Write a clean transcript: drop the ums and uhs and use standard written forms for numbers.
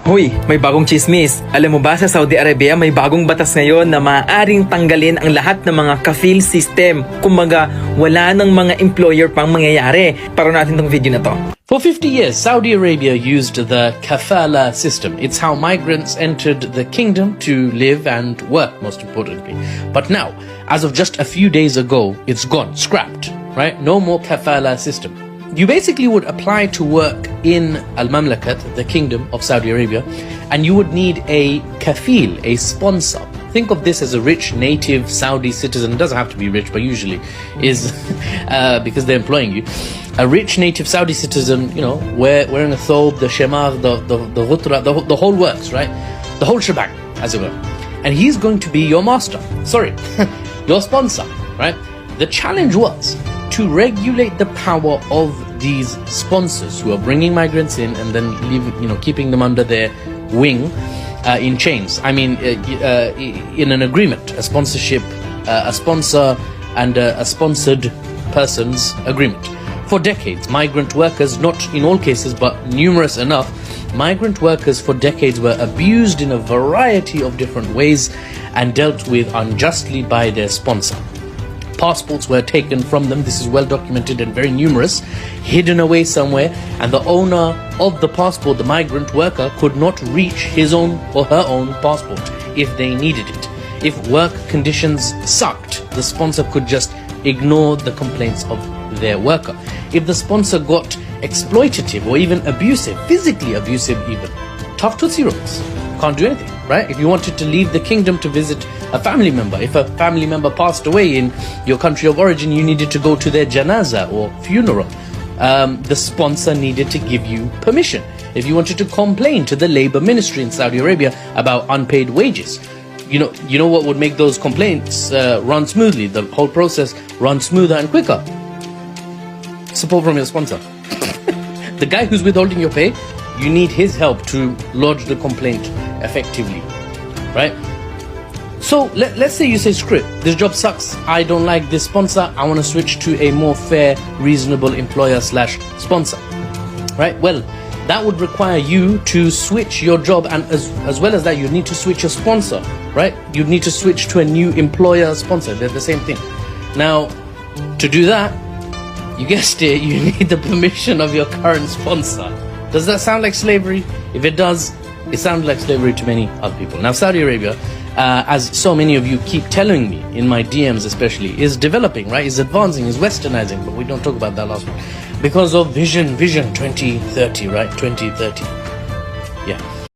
Hoy, may bagong chismis. Alam mo ba sa Saudi Arabia may bagong batas ngayon na maaaring tanggalin ang lahat ng mga kafil system. Kumbaga, wala ng mga employer pang mangyayari. Para natin tong video na to. For 50 years, Saudi Arabia used the kafala system. It's how migrants entered the kingdom to live and work, most importantly. But now, as of just a few days ago, it's gone, scrapped, right? No more kafala system. You basically would apply to work in Al-Mamlakat, the kingdom of Saudi Arabia, and you would need a kafil, a sponsor. Think of this as a rich native Saudi citizen. It doesn't have to be rich, but usually is because they're employing you. A rich native Saudi citizen, you know, wearing a thobe, the shemar, the ghutra, the whole works, right? The whole shebang, as it were. And he's going to be your master. Sorry, your sponsor, right? The challenge was to regulate the power of these sponsors who are bringing migrants in and then keeping them under their wing in chains. I mean, in an agreement, a sponsorship, a sponsor and a sponsored person's agreement. For decades, migrant workers, not in all cases, but numerous enough, migrant workers for decades were abused in a variety of different ways and dealt with unjustly by their sponsor. Passports were taken from them, this is well documented and very numerous, hidden away somewhere, and the owner of the passport, the migrant worker, could not reach his own or her own passport if they needed it. If work conditions sucked, the sponsor could just ignore the complaints of their worker. If the sponsor got exploitative or even abusive, physically abusive even, tough Tutsi rules. Can't do anything, right? If you wanted to leave the kingdom to visit a family member, if a family member passed away in your country of origin, you needed to go to their janaza or funeral. The sponsor needed to give you permission. If you wanted to complain to the labor ministry in Saudi Arabia about unpaid wages, you know what would make those complaints run smoothly, the whole process run smoother and quicker? Support from your sponsor. The guy who's withholding your pay, you need his help to lodge the complaint effectively, right? So let's say you say, screw it, this job sucks, I don't like this sponsor, I want to switch to a more fair, reasonable employer / sponsor, right? Well, that would require you to switch your job, and as well as that, you need to switch your sponsor, right? You'd need to switch to a new employer sponsor, they're the same thing. Now, to do that, you guessed it, you need the permission of your current sponsor. Does that sound like slavery? If it does, it sounds like slavery to many other people. Now, Saudi Arabia, as so many of you keep telling me, in my DMs especially, is developing, right? Is advancing, is westernizing, but we don't talk about that last one. Because of vision 2030, right? 2030. Yeah.